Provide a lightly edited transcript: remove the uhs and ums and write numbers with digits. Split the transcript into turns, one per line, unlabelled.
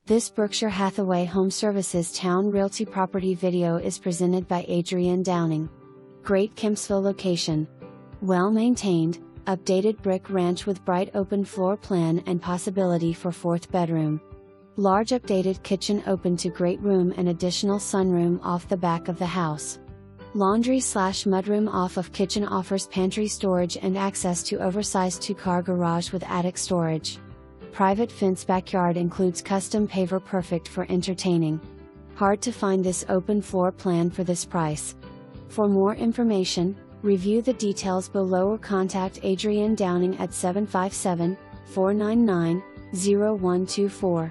This Berkshire Hathaway HomeServices Towne Realty property video is presented by Adrienne Downing. Great Kempsville location. Well-maintained, updated brick ranch with bright open floor plan and possibility for fourth bedroom. Large updated kitchen open to great room and additional sunroom off the back of the house. Laundry/mudroom off of kitchen offers pantry storage and access to oversized 2-car garage with attic storage. Private fence backyard includes custom paver, perfect for entertaining. Hard to find this open floor plan for this price. For more information, review the details below or contact Adrienne Downing at 757-499-0124.